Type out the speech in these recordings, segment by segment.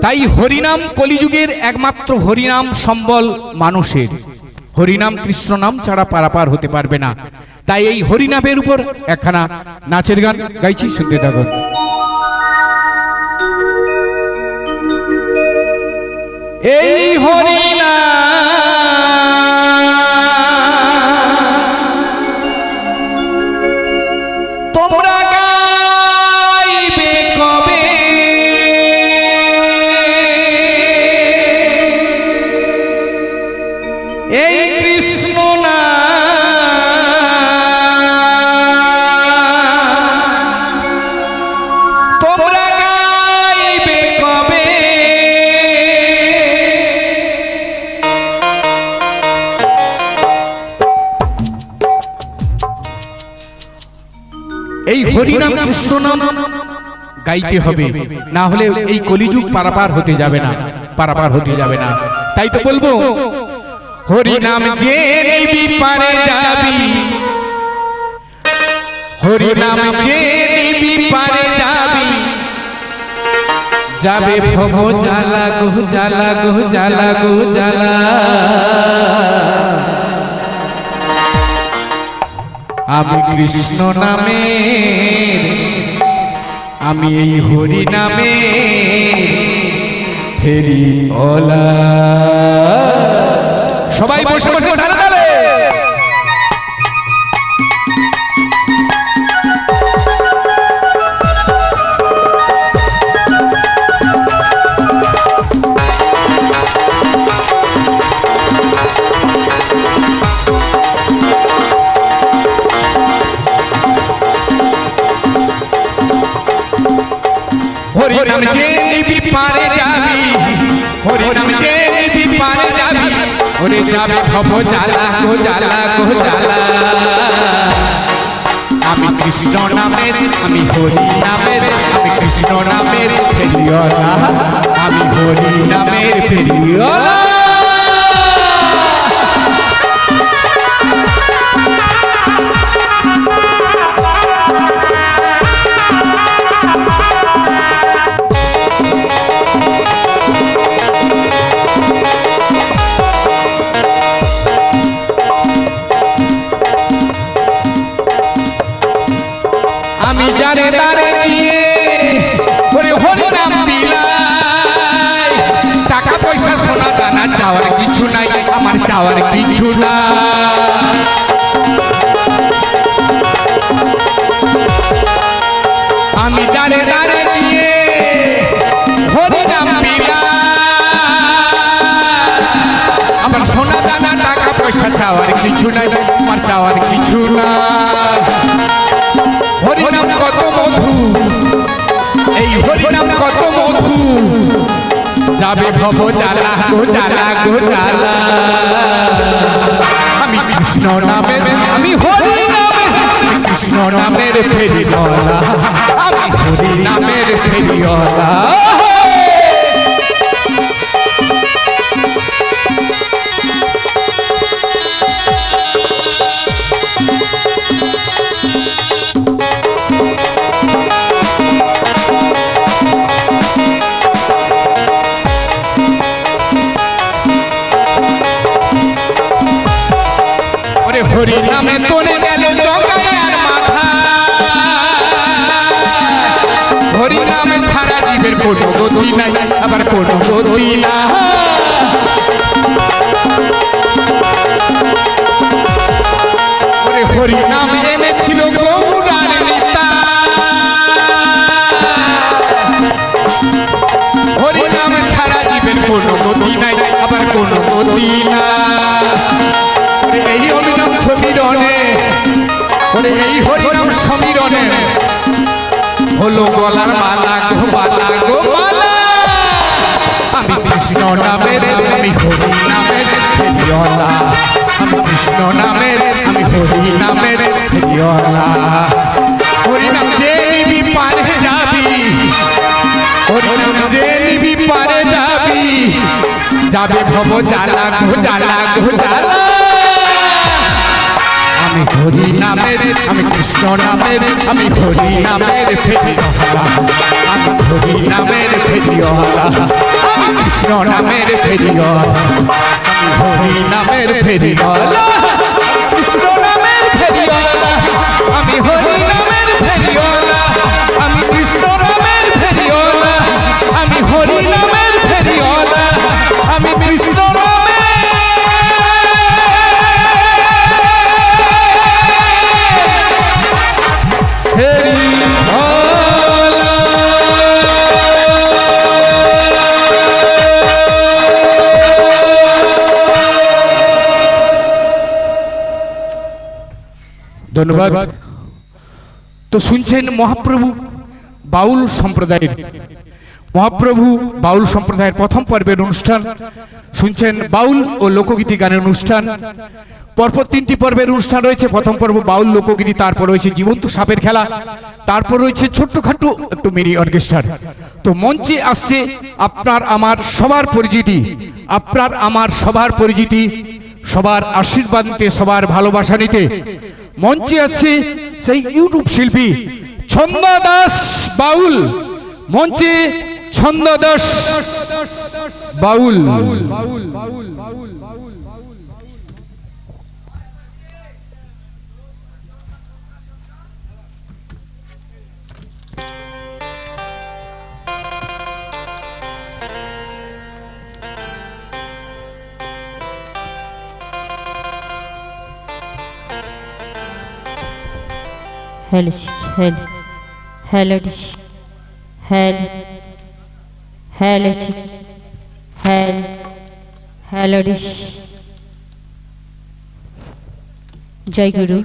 তাই হরিনাম কলিযুগের একমাত্র হরিনাম সম্বল মানুষের। হরিনাম কৃষ্ণ নাম ছাড়া পারাপার হতে পারবে না। তাই এই হরিনামের উপর একখানা নাচের গান গাইছি, শুনতে থাকুন। এই হরিনাম তোমরা গাইবে কবে, এই কৃষ্ণ তোমরা গাইবে কবে, এই হরিনাম কৃষ্ণ নাম গাইতে হবে, না হলে এই কলিযুগ পারাপার হতে যাবে না, পারাপার হতে যাবে না। তাই তো বলবো হরিনাম যে নিবি পারে যাবি, হরিনাম যে নিবি পারে যাবি, যাবে ভব জ্বালা গো জ্বালা গো জ্বালা গো জ্বালা। আমি কৃষ্ণ নামে, আমি এই হরি নামে ফেরি ওলা। সবাই বসে বসে ঢালে ঢালে। হরিনাম যে নিবি পারে যাবি, হরিনাম যে নিবি পারে যাবি, ওরে যাবে ভব জ্বালা গো জ্বালা গো জ্বালা। আমি কৃষ্ণ নামের, আমি হরি নামের, আমি কৃষ্ণ নামের ফেরিওয়ালা, আমি হরি নামের ফেরিওয়ালা। আমি যারে দারে গিয়ে ওরে হরি নাম দিলাই, টাকা পয়সা সোনা দানা চাওয়ার কিছু নাই, আমার চাওয়ার কিছু না। আমি যারে দারে গিয়ে হরি নাম দিলাই, আমার সোনা দানা টাকা পয়সা চাওয়ার কিছু নাই, আমার চাওয়ার কিছু না। হরিনাম কত মধু, এই হরিনাম কত মধু, যাবে ভব জ্বালা গো জ্বালা গো জ্বালা। আমি কৃষ্ণ নামের, আমি হরি নামের, কৃষ্ণ নামের ফেরিওয়ালা, আমি হরি নামের ফেরিওয়ালা। হরি নামে তোলে গেল জগায়ের মাথা, হরি নামে ছাড়া জীবের কোনো গতি নাই, আবার কোনো গতি না। হরি নাম এনেছিল গৌরার নেতা, হরি নাম ছাড়া জীবের কোনো গতি নাই, আবার কোনো গতি না। এই হরিনাম সমীরণে, এই হরিনাম সমীরণে হলো গলার মালা গো মালা গো মালা। আমি কৃষ্ণ নামের, আমি হরি নামের ফেরিওয়ালা, আমি কৃষ্ণ নামের, আমি হরি নামের ফেরিওয়ালা। হরিনাম যে নিবি পারে যাবি, হরিনাম যে নিবি পারে যাবি, যাবে ভব জ্বালা গো জ্বালা গো জ্বালা। আমি হরি নামের, আমি কৃষ্ণ নামের, আমি হরি নামের ফেরিওয়ালা, আমি হরি নামের ফেরিওয়ালা। কৃষ্ণ নামের ফেরিওয়ালা আমি হরি নামের ফেরিওয়ালা কৃষ্ণ নামের ফেরিওয়ালা আমি হরি নামের ফেরিওয়ালা আমি কৃষ্ণ নামের ফেরিওয়ালা আমি হরি নামের ফেরিওয়ালা আমি কৃষ্ণ ধন্যবাদ। তো শুনছেন মহাপ্রভু বাউল সম্প্রদায়ের প্রথম পর্বের অনুষ্ঠান শুনছেন। বাউল ও লোকগীতি গানের অনুষ্ঠান পরপর 3টি পর্বের অনুষ্ঠান রয়েছে। প্রথম পর্ব বাউল লোকগীতি, তারপর রয়েছে জীবন্ত সাপের খেলা, তারপর রয়েছে ছোট্টখাটো একটু মেরি অর্কেস্ট্রা। তো মঞ্চে আসছে আপনার আমার সবার পরিচিতি, সবার আশীর্বাদ নিতে, সবার ভালোবাসা নিতে মঞ্চে আছে সেই ইউটিউব শিল্পী ছন্দা দাস বাউল। মঞ্চে ছন্দা দাস বাউল। জয় গুরু।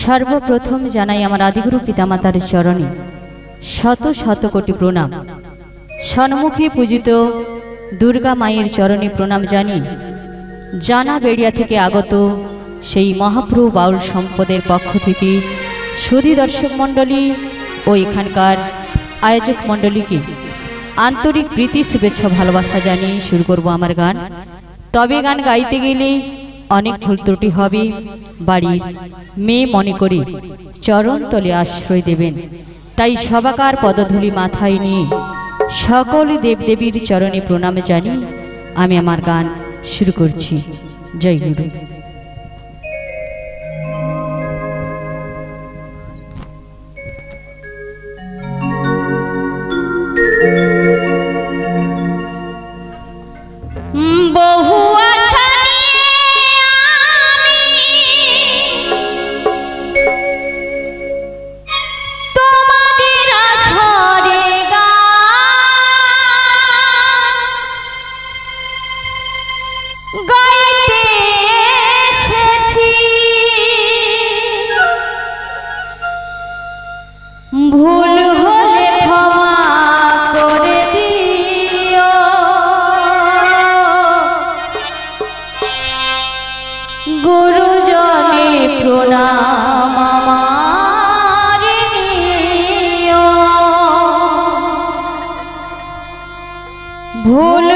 সর্বপ্রথম জানাই আমার আদিগুরু পিতামাতার চরণে শত শত কোটি প্রণাম। সন্মুখে পূজিত দুর্গা মায়ের চরণে প্রণাম জানি। জানা বেড়িয়া থেকে আগত সেই মহাপ্রভু বাউল সম্পদের পক্ষ থেকে সুধী দর্শক মণ্ডলী ও এখানকার আয়োজক মণ্ডলীকে আন্তরিক প্রীতি, শুভেচ্ছা, ভালোবাসা জানিয়ে শুরু করব আমার গান। তবে গান গাইতে গেলে অনেক ভুল ত্রুটি হবে। বাড়ির মেয়ে মনে করে চরণ তলে আশ্রয় দেবেন। তাই সবাকার পদধূলি মাথায় নিয়ে সকল দেবদেবীর চরণে প্রণাম জানি আমি আমার গান শুরু করছি। জয় গুরু। ভুল